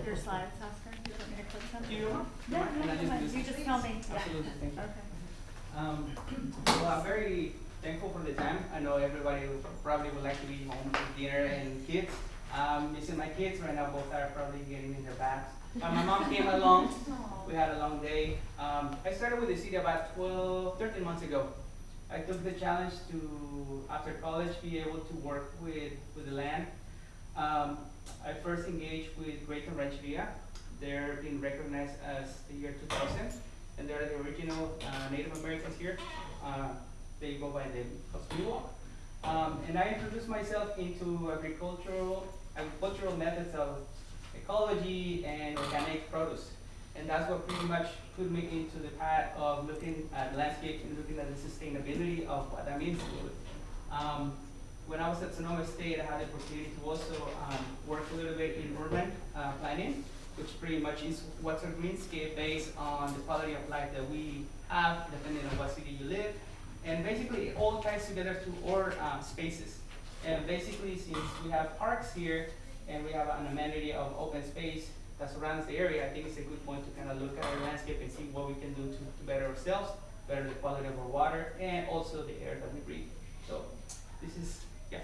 your slides, Oscar? Do you want me to click them? Do you want? No, Can I no, no, use you this? just tell me. Yeah. Absolutely, thank you. Okay. Well, I'm very thankful for the time. I know everybody probably would like to be home with dinner and kids. Missing my kids right now, both are probably getting in their baths. My mom came along. We had a long day. I started with the city about 13 months ago. I took the challenge to, after college, be able to work with the land. I first engaged with Greater Rancheria. They're being recognized as the year 2000, and they're the original Native Americans here. They go by the Oswego. And I introduced myself into agricultural methods of ecology and organic produce. And that's what pretty much put me into the path of looking at landscape and looking at the sustainability of what that means to it. When I was at Sonoma State, I had the opportunity to also work a little bit in urban planning, which pretty much is what's a greenscape based on the quality of life that we have, depending on what city you live. And basically, it all ties together to our spaces. And basically, since we have parks here, and we have an amenity of open space that surrounds the area, I think it's a good point to kind of look at our landscape and see what we can do to better ourselves, better the quality of our water, and also the air that we breathe. So this is, yeah,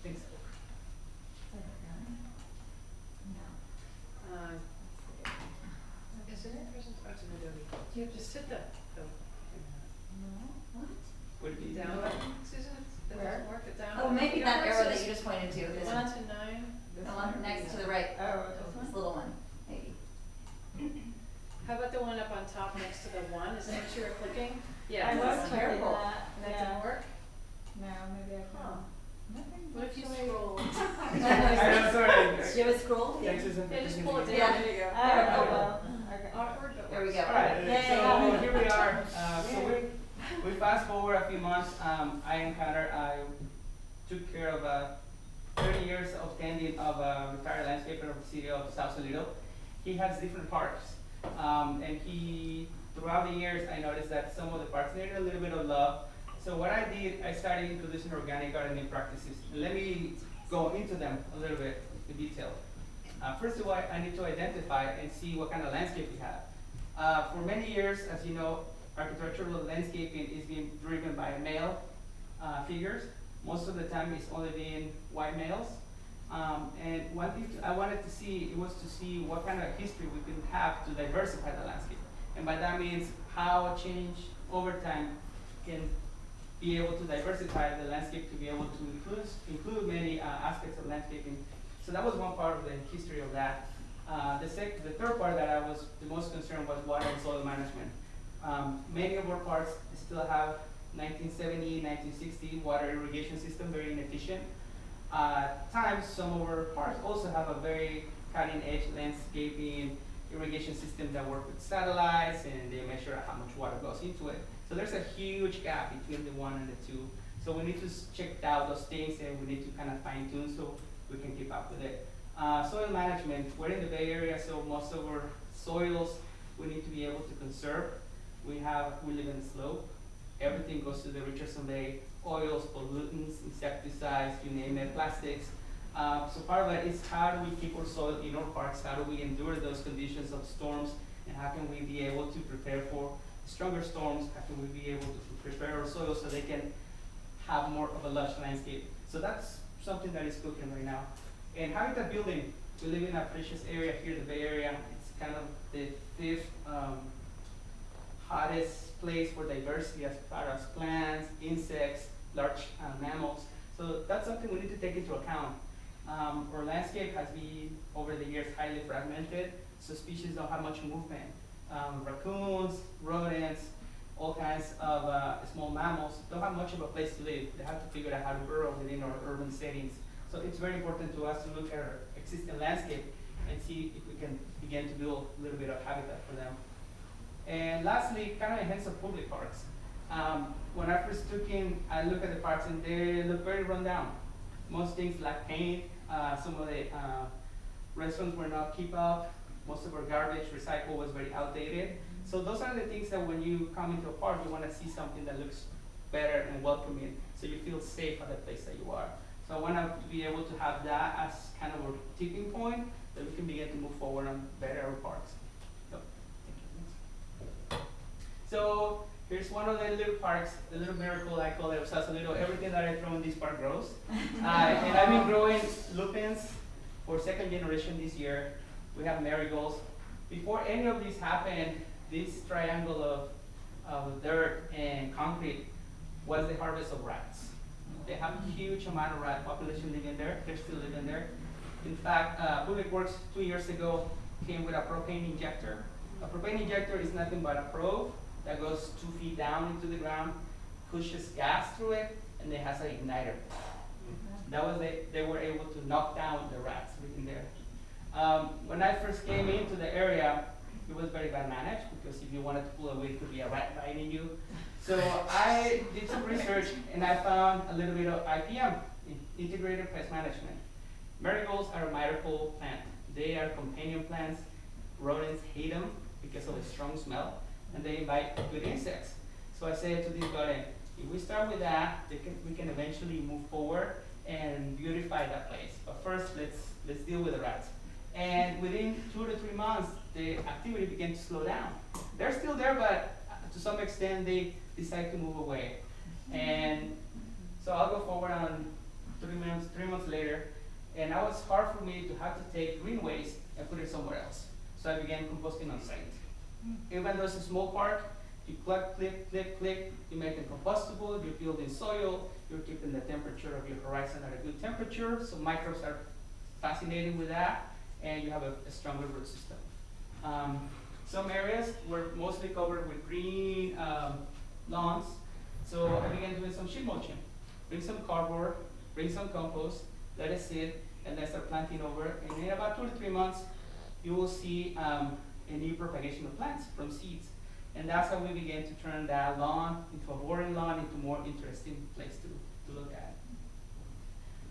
thanks. Isn't it present? Oh, it's an Adobe. You have to sit there. What? Would it be Down, Susan, that Where? doesn't work, it down. Oh, maybe Your that arrow that versus you just pointed to is 1 to 9. the one next to the right. Oh, This little one, maybe. How about the one up on top next to the 1? Is that what you were clicking? I that was one. clicking Careful. that. And that Yeah. didn't work? No, maybe I can. Nothing. What if you actually- scroll? I know, sorry. Should we scroll? Thanks, Susan. Yeah, just pull it down. Yeah. There you go. Oh, well, okay. Awkward, but There we works. go. All right, Yay. so here we are. So we fast forward a few months. I took care of 30 years of standing of a retired landscaper of the city of Sausalito. He has different parks, and throughout the years, I noticed that some of the parks needed a little bit of love. So what I did, I started introducing organic gardening practices. Let me go into them a little bit in detail. First of all, I need to identify and see what kind of landscape we have. For many years, as you know, architectural landscaping is being driven by male figures. Most of the time, it's only being white males. And one thing I wanted to see was to see what kind of history we can have to diversify the landscape. And by that means how change over time can be able to diversify the landscape to be able to include many aspects of landscaping. So that was one part of the history of that. The third part that I was the most concerned was water and soil management. Many of our parks still have 1970, 1960 water irrigation system, very inefficient. Times some of our parks also have a very cutting edge landscaping irrigation system that work with satellites and they measure how much water goes into it. So there's a huge gap between the 1 and the 2. So we need to check out those things and we need to kind of fine tune so we can keep up with it. Soil management, we're in the Bay Area, so most of our soils we need to be able to conserve. We live in a slope. Everything goes to the Richardson Bay, oils, pollutants, insecticides, you name it, plastics. So part of it is how do we keep our soil in our parks? How do we endure those conditions of storms? And how can we be able to prepare for stronger storms? How can we be able to prepare our soil so they can have more of a lush landscape? So that's something that is cooking right now. And habitat building, we live in a precious area here, the Bay Area. It's kind of the 5th hottest place for diversity as far as plants, insects, large mammals. So that's something we need to take into account. Our landscape has been, over the years, highly fragmented, so species don't have much movement. Raccoons, rodents, all kinds of small mammals don't have much of a place to live. They have to figure out how to burrow within our urban settings. So it's very important to us to look at our existing landscape and see if we can begin to build a little bit of habitat for them. And lastly, kind of enhance our public parks. When I first took in, I look at the parks and they look very run down. Most things lack paint. Some of the restaurants were not keep up. Most of our garbage recycle was very outdated. So those are the things that when you come into a park, you want to see something that looks better and welcoming, so you feel safe at the place that you are. So I want to be able to have that as kind of a tipping point that we can begin to move forward on better parks. So, thank you. So here's one of the little parks, the little miracle I call it of Sausalito. Everything that I throw in this park grows. And I've been growing lupins for second generation this year. We have marigolds. Before any of these happened, this triangle of dirt and concrete was the harvest of rats. They have a huge amount of rat population living there. They're still living there. In fact, Public Works 2 years ago came with a propane injector. A propane injector is nothing but a probe that goes 2 feet down into the ground, pushes gas through it, and it has an igniter. That was they were able to knock down the rats within there. When I first came into the area, it was very bad managed because if you wanted to pull away, it could be a rat biting you. So I did some research and I found a little bit of IPM, Integrated Pest Management. Marigolds are a miracle plant. They are companion plants. Rodents hate them because of the strong smell, and they invite good insects. So I said to this garden, if we start with that, we can eventually move forward and beautify that place. But first, let's deal with the rats. And within 2 to 3 months, the activity began to slow down. They're still there, but to some extent, they decide to move away. And so I'll go forward on 3 months later, and now it's hard for me to have to take green waste and put it somewhere else. So I began composting on site. Even though it's a small park, you click, you make them compostable, you're building soil, you're keeping the temperature of your horizon at a good temperature, so microbes are fascinated with that, and you have a stronger root system. Some areas were mostly covered with green lawns, so I began doing some sheet mulching. Bring some cardboard, bring some compost, let it sit, and then start planting over. And in about 2 to 3 months, you will see a new propagation of plants from seeds. And that's how we began to turn that lawn into a boring lawn into a more interesting place to look at.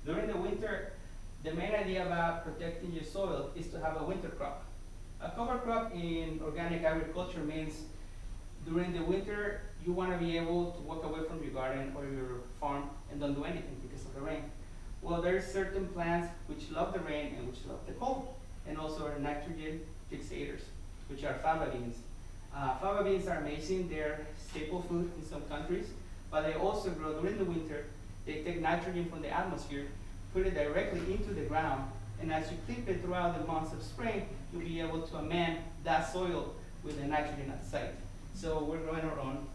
During the winter, the main idea about protecting your soil is to have a winter crop. A cover crop in organic agriculture means during the winter, you want to be able to walk away from your garden or your farm and don't do anything because of the rain. Well, there are certain plants which love the rain and which love the cold, and also are nitrogen fixators, which are fava beans. Fava beans are amazing. They're staple food in some countries, but they also grow during the winter. They take nitrogen from the atmosphere, put it directly into the ground, and as you clip it throughout the months of spring, you'll be able to amend that soil with the nitrogen at the site. So we're growing our own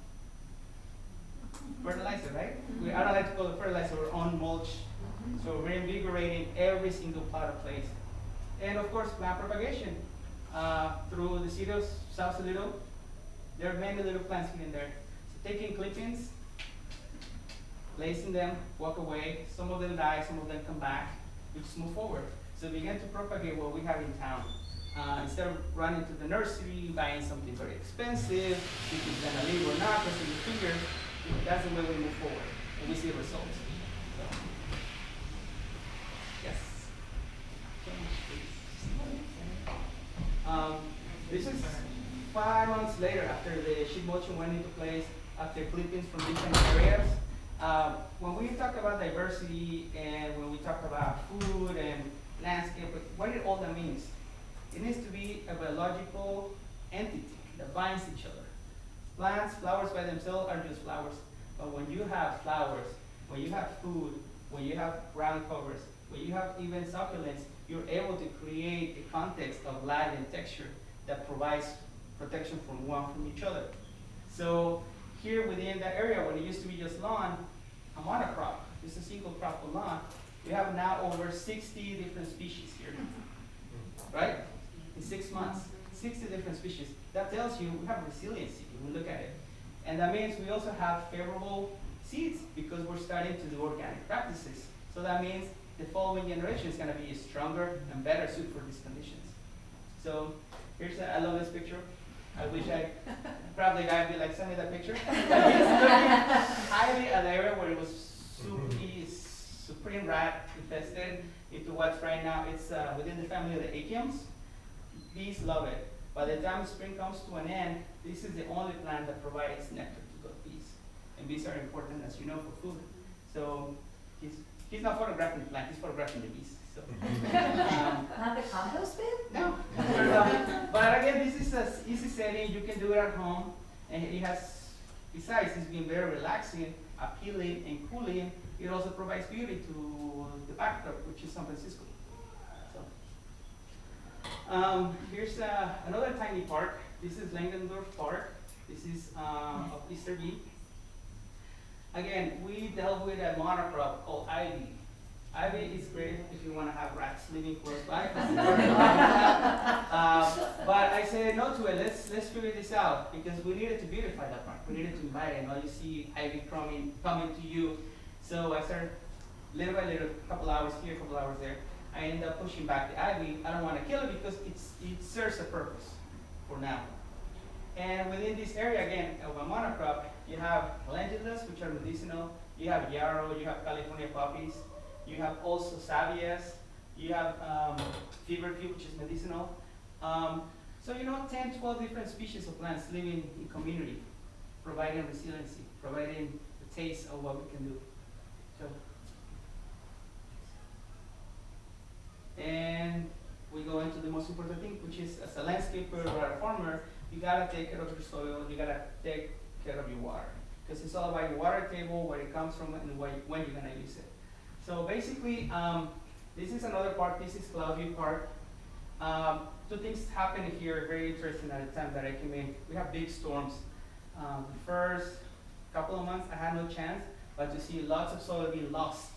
fertilizer, right? I don't like to call it fertilizer, our own mulch. So we're invigorating every single plot of place. And of course, plant propagation. Through the city of Sausalito, there are many little plants here and there. So taking clippings, placing them, walk away. Some of them die, some of them come back. We just move forward. So we begin to propagate what we have in town. Instead of running to the nursery, buying something very expensive, which is going to leave or not, pressing your fingers, that's the way we move forward, and we see results. So, yes. This is 5 months later after the sheet mulching went into place, after clippings from different areas. When we talk about diversity and when we talk about food and landscape, what it all that means? It needs to be a biological entity that binds each other. Plants, flowers by themselves are just flowers. But when you have flowers, when you have food, when you have ground covers, when you have even succulents, you're able to create a context of light and texture that provides protection from each other. So here within that area, when it used to be just lawn, a monocrop, just a single crop of lawn, we have now over 60 different species here, right? In 6 months, 60 different species. That tells you we have resiliency when we look at it. And that means we also have favorable seeds because we're starting to do organic practices. So that means the following generation is going to be stronger and better suited for these conditions. So here's I love this picture. I wish probably guy would be like, send me that picture. But he's looking highly at the area where it was supreme rat infested into what's right now, it's within the family of the achiums. Bees love it. By the time spring comes to an end, this is the only plant that provides nectar to those bees. And bees are important, as you know, for food. So he's not photographing the plant, he's photographing the bees. So, Not the compost bin? no. But again, this is an easy setting. You can do it at home, and it has, besides it's being very relaxing, appealing, and cooling. It also provides beauty to the backdrop, which is San Francisco. So, here's another tiny park. This is Langendorf Park. This is of Easter Beach. Again, we dealt with a monocrop called ivy. Ivy is great if you want to have rats living close by. But I said no to it. Let's figure this out because we needed to beautify that park. We needed to invite it. Now you see ivy coming to you. So I started little by little, a couple hours here, a couple hours there. I ended up pushing back the ivy. I don't want to kill it because it serves a purpose for now. And within this area, again, of a monocrop, you have calendulas, which are medicinal. You have yarrow, you have California poppies. You have also salvias. You have feverfew, which is medicinal. So 10, 12 different species of plants living in community, providing resiliency, providing the taste of what we can do. So, and we go into the most important thing, which is as a landscaper or a farmer, you gotta take care of your soil, you gotta take care of your water. Because it's all about your water table, where it comes from, and when you're gonna use it. So basically, this is another park, this is Cloudview Park. Two things happened here, very interesting at the time that I came in. We have big storms. The first couple of months, I had no chance, but to see lots of soil being lost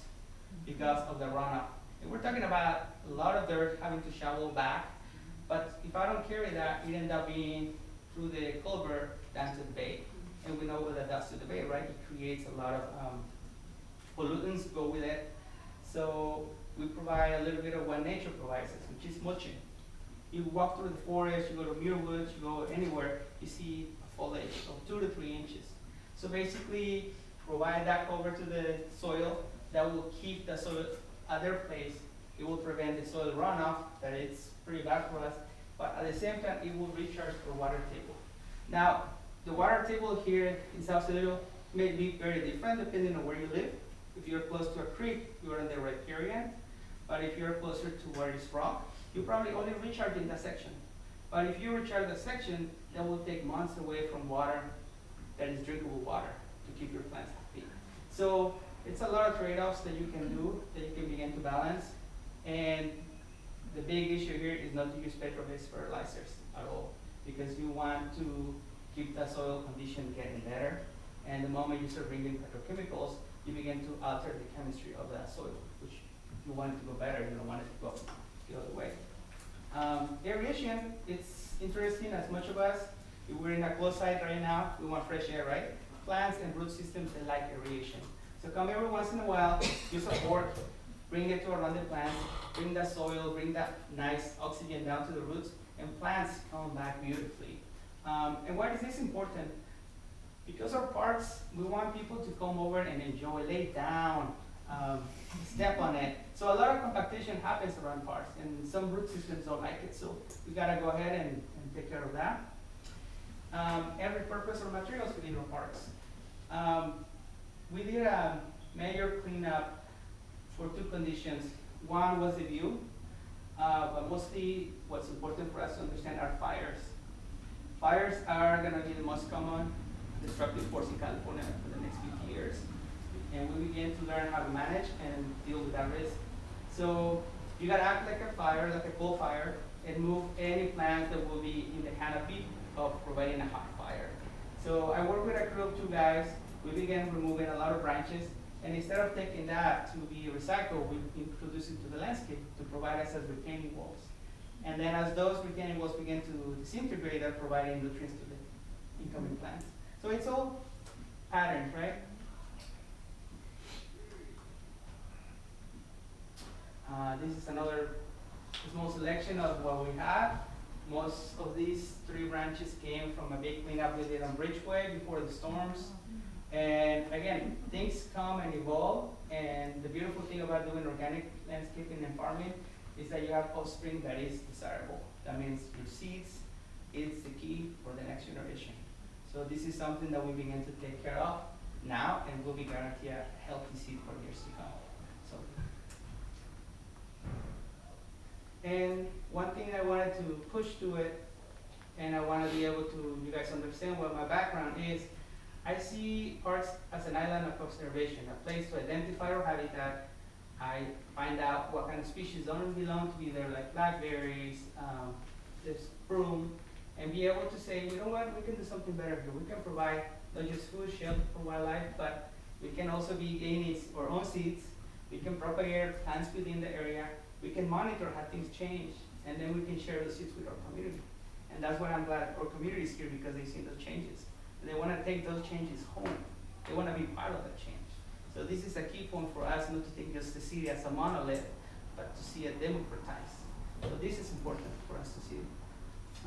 because of the runoff. And we're talking about a lot of dirt having to shovel back, but if I don't carry that, it ends up being through the culvert down to the bay. And we know what that does to the bay, right? It creates a lot of pollutants go with it. So we provide a little bit of what nature provides us, which is mulching. You walk through the forest, you go to Muir Woods, you go anywhere, you see a foliage of 2 to 3 inches. So basically, provide that cover to the soil that will keep the soil at their place. It will prevent the soil runoff, that it's pretty bad for us, but at the same time, it will recharge our water table. Now, the water table here in Sausalito may be very different depending on where you live. If you're close to a creek, you're in the riparian. But if you're closer to where it's rock, you probably only recharge in that section. But if you recharge the section, that will take months away from water that is drinkable water to keep your plants happy. So it's a lot of trade-offs that you can do, that you can begin to balance. And the big issue here is not to use petrol-based fertilizers at all, because you want to keep the soil condition getting better. And the moment you start bringing petrochemicals, you begin to alter the chemistry of that soil, which if you want it to go better, you don't want it to go the other way. Aeration, it's interesting as much of us. If we're in a closed site right now, we want fresh air, right? Plants and root systems, they like aeration. So come every once in a while, use a fork, bring it to around the plants, bring that soil, bring that nice oxygen down to the roots, and plants come back beautifully. And why is this important? Because our parks, we want people to come over and enjoy, lay down, step on it. So a lot of compactation happens around parks, and some root systems don't like it, so we gotta go ahead and take care of that. And repurpose our materials within our parks. We did a major cleanup for 2 conditions. One was the view, but mostly what's important for us to understand are fires. Fires are gonna be the most common destructive force in California for the next 50 years. And we began to learn how to manage and deal with that risk. So you gotta act like a fire, like a coal fire, and move any plants that will be in the canopy of providing a hot fire. So I work with a crew of 2 guys. We began removing a lot of branches, and instead of taking that to be recycled, we introduced it to the landscape to provide us as retaining walls. And then as those retaining walls begin to disintegrate, they're providing nutrients to the incoming plants. So it's all patterns, right? This is another small selection of what we have. Most of these 3 branches came from a big cleanup we did on Bridgeway before the storms. And again, things come and evolve, and the beautiful thing about doing organic landscaping and farming is that you have offspring that is desirable. That means your seeds is the key for the next generation. So this is something that we begin to take care of now, and will be guaranteed a healthy seed for years to come. So. And one thing I wanted to push to it, and I want to be able to, you guys understand what my background is, I see parks as an island of observation, a place to identify our habitat. I find out what kind of species don't belong to be there, like blackberries, this broom, and be able to say, you know what, we can do something better here. We can provide not just food, shelter for wildlife, but we can also be gaining our own seeds. We can propagate plants within the area. We can monitor how things change, and then we can share the seeds with our community. And that's why I'm glad our community is here, because they see those changes. And they want to take those changes home. They want to be part of that change. So this is a key point for us, not to think just the city as a monolith, but to see it democratized. So this is important for us to see.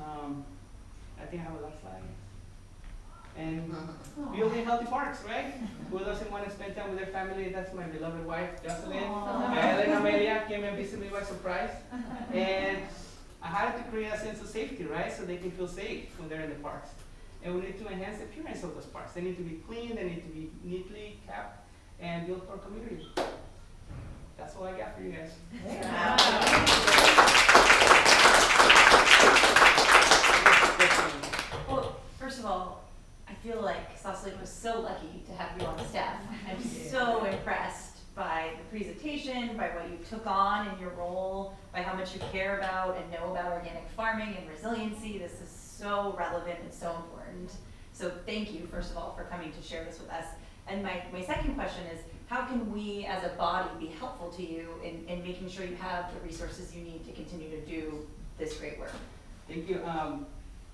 I think I have a last slide. And building healthy parks, right? Who doesn't want to spend time with their family? That's my beloved wife, Jocelyn. Ellen Amelia came and visited me by surprise. And I had to create a sense of safety, right? So they can feel safe when they're in the parks. And we need to enhance the appearance of those parks. They need to be clean, they need to be neatly kept, and build for our community. That's all I got for you guys. Well, first of all, I feel like Sausalito was so lucky to have you on the staff. I'm so impressed by the presentation, by what you took on in your role, by how much you care about and know about organic farming and resiliency. This is so relevant and so important. So thank you, first of all, for coming to share this with us. And my second question is, how can we as a body be helpful to you in making sure you have the resources you need to continue to do this great work? Thank you.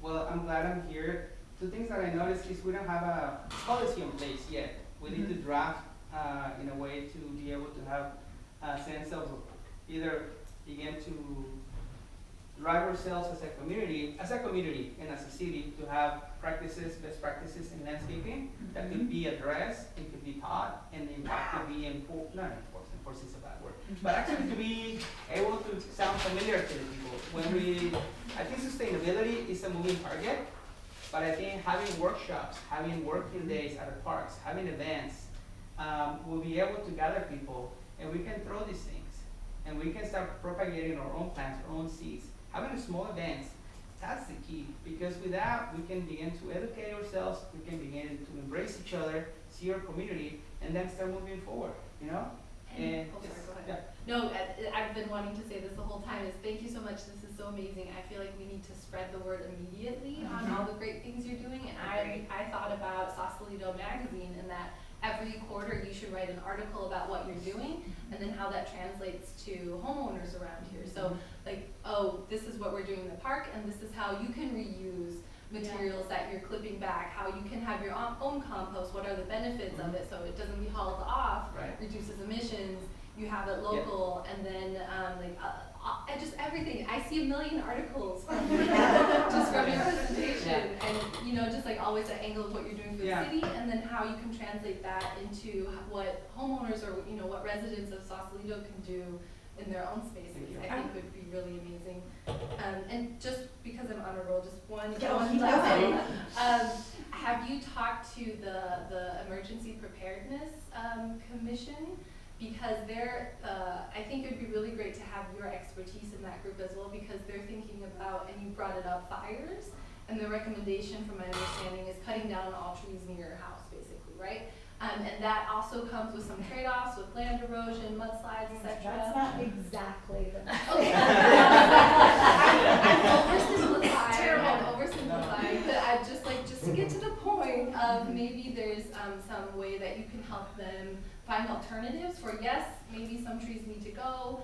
Well, I'm glad I'm here. Two things that I noticed is we don't have a policy in place yet. We need to draft in a way to be able to have a sense of either begin to drive ourselves as a community, and as a city, to have practices, best practices in landscaping that could be addressed, and could be taught, and in fact could be enforced is a bad word, but actually to be able to sound familiar to the people. I think sustainability is a moving target, but I think having workshops, having working days at the parks, having events, will be able to gather people, and we can throw these things, and we can start propagating our own plants, our own seeds. Having small events, that's the key, because with that, we can begin to educate ourselves, we can begin to embrace each other, see our community, and then start moving forward, you know? And oh, sorry, go ahead. yeah. No, I've been wanting to say this the whole time, is thank you so much, this is so amazing. I feel like we need to spread the word immediately on all the great things you're doing, and I thought about Sausalito magazine, and that every quarter you should write an article about what you're doing, and then how that translates to homeowners around here. So like, oh, this is what we're doing in the park, and this is how you can reuse materials that you're clipping back, how you can have your own compost, what are the benefits of it, so it doesn't be hauled off, reduces emissions, you have it local, and then just everything. I see a million articles from just from your presentation, and you know, just like always the angle of what you're doing for the city, and then how you can translate that into what homeowners or what residents of Sausalito can do in their own spaces. I think would be really amazing. And just because I'm on a roll, just one last thing. Have you talked to the Emergency Preparedness Commission? Because I think it would be really great to have your expertise in that group as well, because they're thinking about, and you brought it up, fires, and the recommendation from my understanding is cutting down all trees near your house, basically, right? And that also comes with some trade-offs with land erosion, mudslides, etc. That's not exactly the Okay. I'm oversimplifying, but I just to get to the point of maybe there's some way that you can help them find alternatives for, yes, maybe some trees need to go,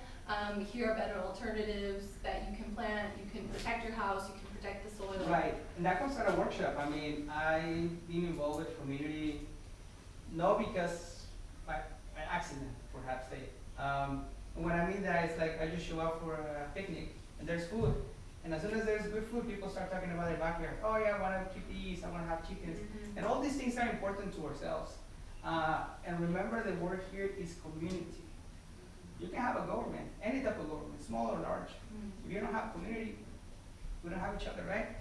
here are better alternatives that you can plant, you can protect your house, you can protect the soil. Right, and that comes at a workshop. I mean, I've been involved with community, not because by accident, perhaps when I mean that, it's like I just show up for a picnic and there's food. And as soon as there's good food, people start talking about their backyard. Oh yeah, I want to keep these, I want to have chickens. And all these things are important to ourselves. And remember, the word here is community. You can have a government, any type of government, small or large. If you don't have community, we don't have each other, right?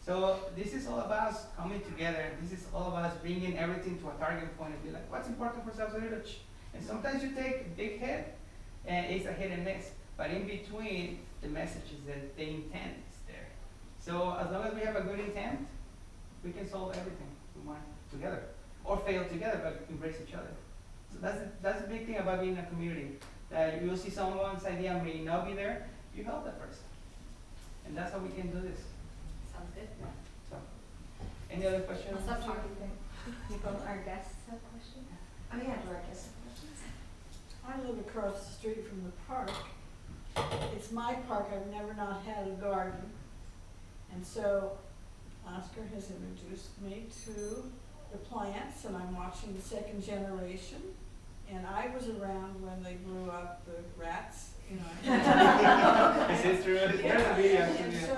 So this is all about us coming together. This is all about us bringing everything to a target point and be like, what's important for Sausalito? And sometimes you take a big hit, and it's a hit and miss. But in between, the message is that the intent is there. So as long as we have a good intent, we can solve everything we want together, or fail together, but embrace each other. So that's the big thing about being in a community. That you'll see someone's idea may not be there, you help that person. And that's how we can do this. Sounds good. Yeah. So, any other questions? What's up, Mark? People, our guests have questions? Oh, yeah, do our guests have questions? I live across the street from the park. It's my park, I've never not had a garden. And so Oscar has introduced me to the plants, and I'm watching the second generation. And I was around when they grew up the rats, you know. Is it true? There's a video. And so,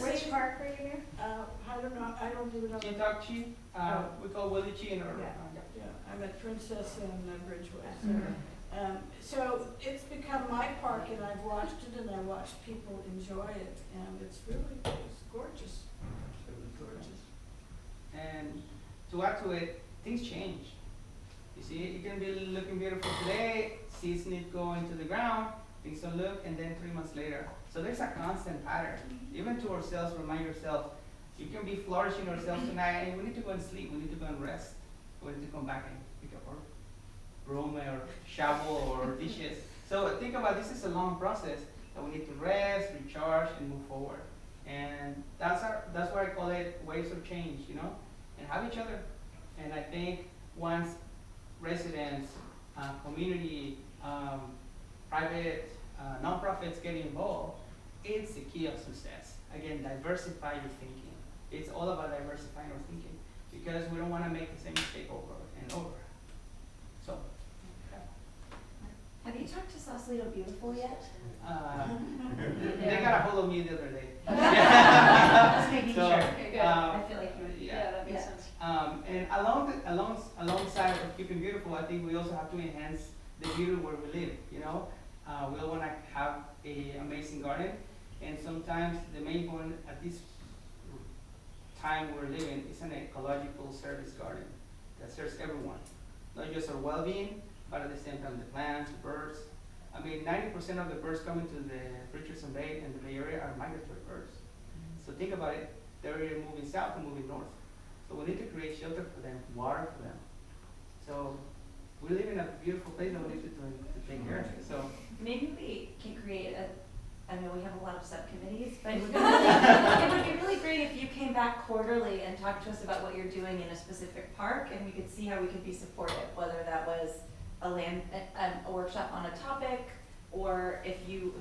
Which park were you near? I don't know, I don't even know. Chi, we call Willie Chi in our. Yeah, I'm at Princess in Bridgeway. Mhm. So it's become my park, and I've watched it, and I watched people enjoy it, and it's gorgeous. Absolutely gorgeous. And to add to it, things change. You see, it can be looking beautiful today, seeds need to go into the ground, things don't look, and then 3 months later. So there's a constant pattern. Even to ourselves, remind yourself, you can be flourishing ourselves tonight, and we need to go and sleep, we need to go and rest. We need to come back and pick up our broom or shovel or dishes. So think about this is a long process that we need to rest, recharge, and move forward. And that's why I call it waves of change, you know, and have each other. And I think once residents, community, private, nonprofits get involved, it's the key of success. Again, diversify your thinking. It's all about diversifying our thinking because we don't want to make the same mistake over and over. So. Have you talked to Sausalito Beautiful yet? They got a hold of me the other day. Just making So, sure. Okay, good. I feel like you would. Yeah, that makes Yeah. sense. And alongside of keeping beautiful, I think we also have to enhance the beauty where we live. You know, we all want to have an amazing garden, and sometimes the main point at this time we're living is an ecological service garden that serves everyone, not just our well-being, but at the same time the plants, the birds. I mean, 90% of the birds coming to the Richardson Bay and the Bay Area are migratory birds. So think about it, they're either moving south or moving north. So we need to create shelter for them, water for them. So we live in a beautiful place and we need to take care of it. So Maybe we can create I know we have a lot of subcommittees, but it would be really great if you came back quarterly and talked to us about what you're doing in a specific park, and we could see how we could be supportive, whether that was a workshop on a topic, or if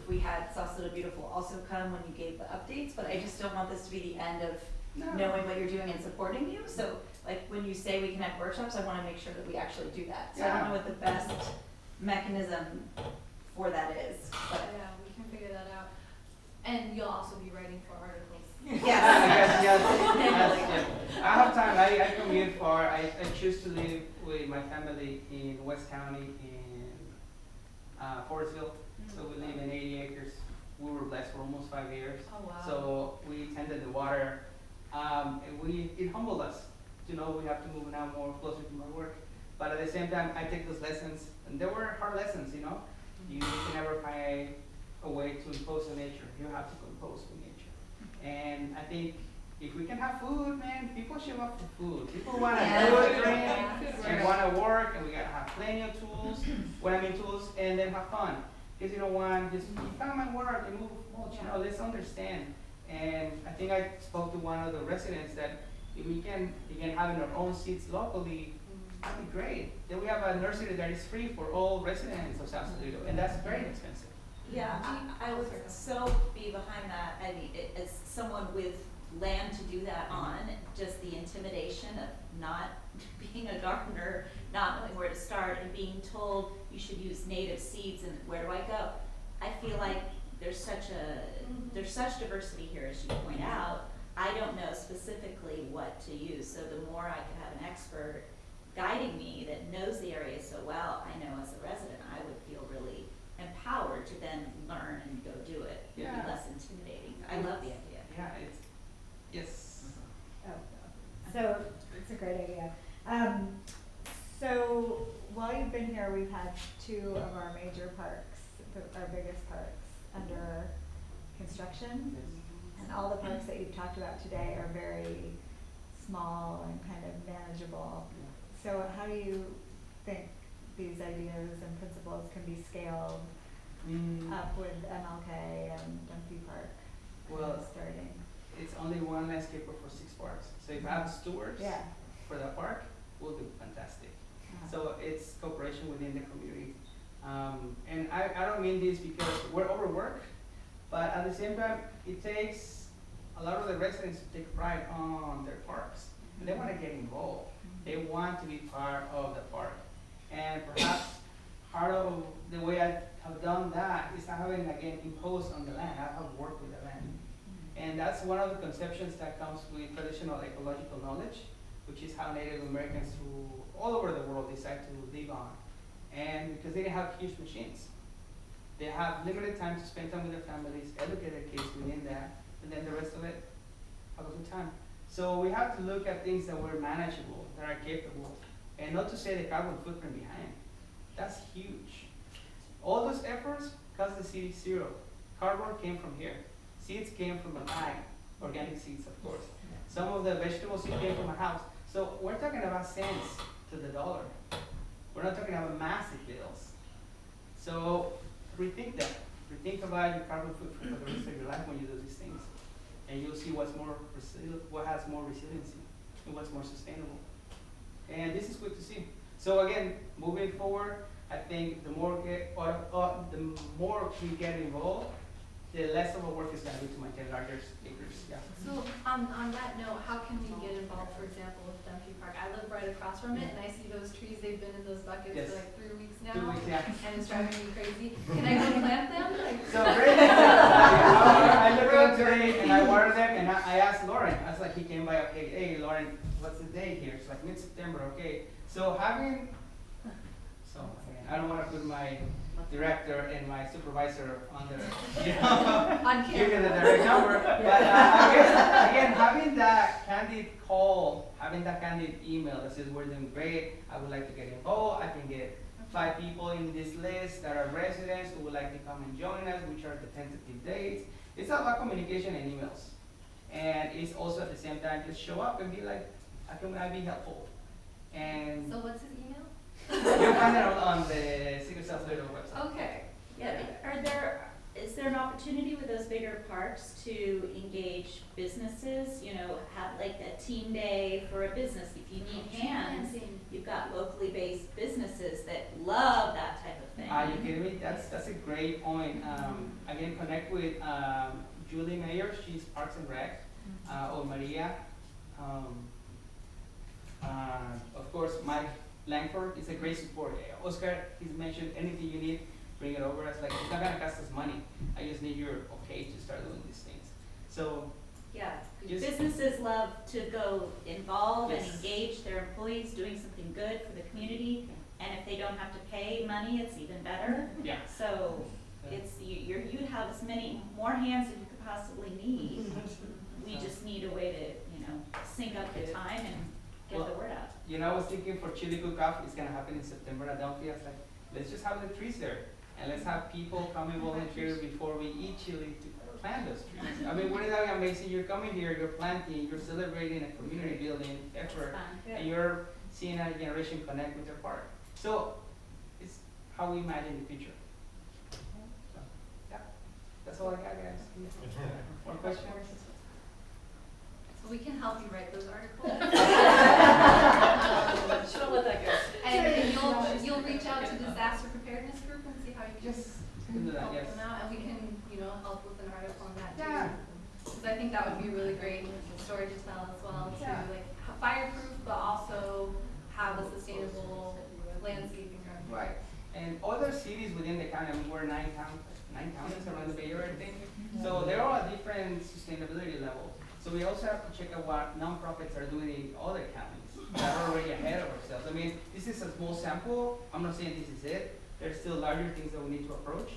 we had Sausalito Beautiful also come when you gave the updates. But I just don't want this to be the end of knowing what you're doing and supporting you. So like when you say we can have workshops, I want to make sure that we actually do that. So I don't know what the best mechanism for that is, but Yeah, we can figure that out. And you'll also be writing for articles. yes. I have time. I commute far. I choose to live with my family in West County in Forestville. So we live in 80 acres. We were blessed for almost 5 years. Oh, wow. So we tended the water. And it humbled us to know we have to move now more closer to my work. But at the same time, I take those lessons, and they were hard lessons, you know. You can never find a way to impose on nature. You have to compose with nature. And I think if we can have food, man, people show up for food. People want to do a drink, they want to work, and we got to have plenty of tools. When I mean tools, and then have fun. Because you don't want just, you come and work and move mulch, you know, let's understand. And I think I spoke to one of the residents that if we can begin having our own seeds locally, that'd be great. Then we have a nursery that is free for all residents of Sausalito, and that's very expensive. yeah, I would so be behind that. I mean, as someone with land to do that on, just the intimidation of not being a gardener, not knowing where to start, and being told you should use native seeds, and where do I go? I feel like there's such diversity here, as you point out. I don't know specifically what to use, so the more I could have an expert guiding me that knows the area so well, I know as a resident, I would feel really empowered to then learn and go do it. It would Yeah. be less intimidating. I love the idea. Yeah, yes. So it's a great idea. So while you've been here, we've had 2 of our major parks our biggest parks under construction. And all the parks that you've talked about today are very small and kind of manageable. So how do you think these ideas and principles can be scaled up with MLK and Dunphy Park Well, starting? it's only one landscaper for 6 parks. So if I have stewards Yeah. for the park, we'll do fantastic. Uh-huh. So it's cooperation within the community. And I don't mean this because we're overworked, but at the same time, it takes a lot of the residents to take pride on their parks. And they want to get involved. They want to be part of the park. And perhaps part of the way I have done that is I haven't, again, imposed on the land. I have worked with the land. And that's one of the conceptions that comes with traditional ecological knowledge, which is how Native Americans who all over the world decide to live on. And because they didn't have huge machines. They have limited time to spend time with their families, educate their kids within that, and then the rest of it, have a good time. So we have to look at things that were manageable, that are capable, and not to say the carbon footprint behind. That's huge. All those efforts cost the city zero. Cardboard came from here. Seeds came from a bag, organic seeds, of course. Some of the vegetables came from a house. So we're talking about cents to the dollar. We're not talking about massive bills. So rethink that. Rethink about your carbon footprint for the rest of your life when you do these things. And you'll see what's more what has more resiliency and what's more sustainable. And this is good to see. So again, moving forward, I think the more we get involved, the less of a work is going to be to maintain larger acres. Yeah. So on that note, how can we get involved, for example, with Dunphy Park? I live right across from it, and I see those trees. They've been in those buckets Yes. for like 3 weeks now, 2 weeks, yeah. and it's driving me crazy. Can I go plant them? Like, So great. I looked at them today and I watered them and I asked Lauren. I was like, he came by, okay, hey Lauren, what's the day here? It's like mid-September, okay. So again, I don't want to put my director and my supervisor on the, on give me the camera. direct number. But I guess, again, having that candid call, having that candid email that says we're doing great, I would like to get involved, I can get 5 people in this list that are residents who would like to come and join us, which are the tentative dates. It's about communication and emails. And it's also at the same time just show up and be like, how can I be helpful? And So what's his email? you'll find it on the City of Sausalito website. Okay. Yeah, is there an opportunity with those bigger parks to engage businesses, have like a team day for a business? If you need hands, you've got locally based businesses that love that type of thing. Are you kidding me? That's a great point. Again, connect with Julie Mayer, she's Parks and Rec, or Maria. Of course, Mike Langford is a great support. Oscar, he's mentioned anything you need, bring it over. It's like, it's not gonna cost us money. I just need your okay to start doing these things. So, Yeah, Just- businesses love to go involve and Yes. engage their employees doing something good for the community. And if they don't have to pay money, it's even better. yeah. So it's, you have as many more hands than you could possibly need. We just need a way to, sync up the time and get the word out. I was thinking for chili cook-off, it's gonna happen in September at Dunphy. I was like, let's just have the trees there. And let's have people come and volunteer before we eat chili to plant those trees. I mean, wouldn't that be amazing? You're coming here, you're planting, you're celebrating a community building effort, Fun. and you're seeing a generation connect with their park. So, it's how we imagine the future. So, yeah, that's all I got, guys. More questions? So we can help you write those articles. Should've let that go. And you'll reach out to disaster preparedness group and see how you can Yes, can do that, help yes. them out, and we can, help with an article on that too. Yeah. Because I think that would be a really great story to tell as well, to Yeah. like fireproof, but also have a sustainable landscaping. Right, and other cities within the county, I mean, we're 9 counties around the Bay Area, I think. So there are different sustainability levels. So we also have to check out what nonprofits are doing in other counties that are already ahead of ourselves. I mean, this is a small sample. I'm not saying this is it. There's still larger things that we need to approach.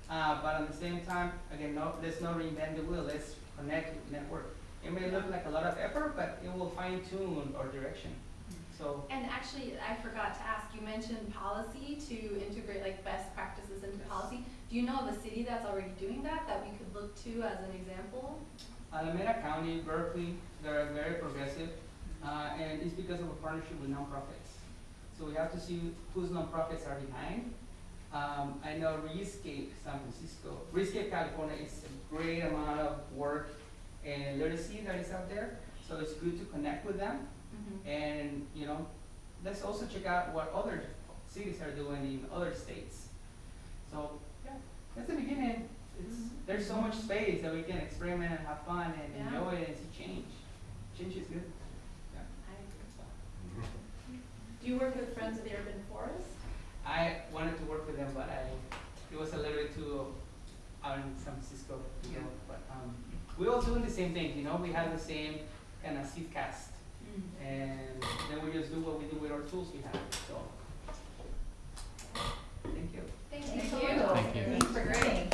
But at the same time, again, let's not reinvent the wheel. Let's connect with network. It may look like a lot of effort, but it will fine tune our direction. So. And actually, I forgot to ask, you mentioned policy to integrate like best practices into policy. Do you know of a city that's already doing that we could look to as an example? Alameda County, Berkeley, they're very progressive, and it's because of a partnership with nonprofits. So we have to see whose nonprofits are behind. I know Rescape San Francisco, Rescape California is a great amount of work and literacy that is out there. So it's good to connect with them. And, you know, let's also check out what other cities are doing in other states. So, yeah, that's the beginning. There's so much space that we can experiment and have fun and enjoy it and see change. Change is good. Yeah. I agree. Do you work with Friends of the Urban Forest? I wanted to work with them, but it was a little bit too out in San Francisco, you know. But we all doing the same thing, you know. We have the same kind of seed cast, and then we just do what we do with our tools we have. So, thank you. Thank Thank you so you. much. Thank you. Thanks for great.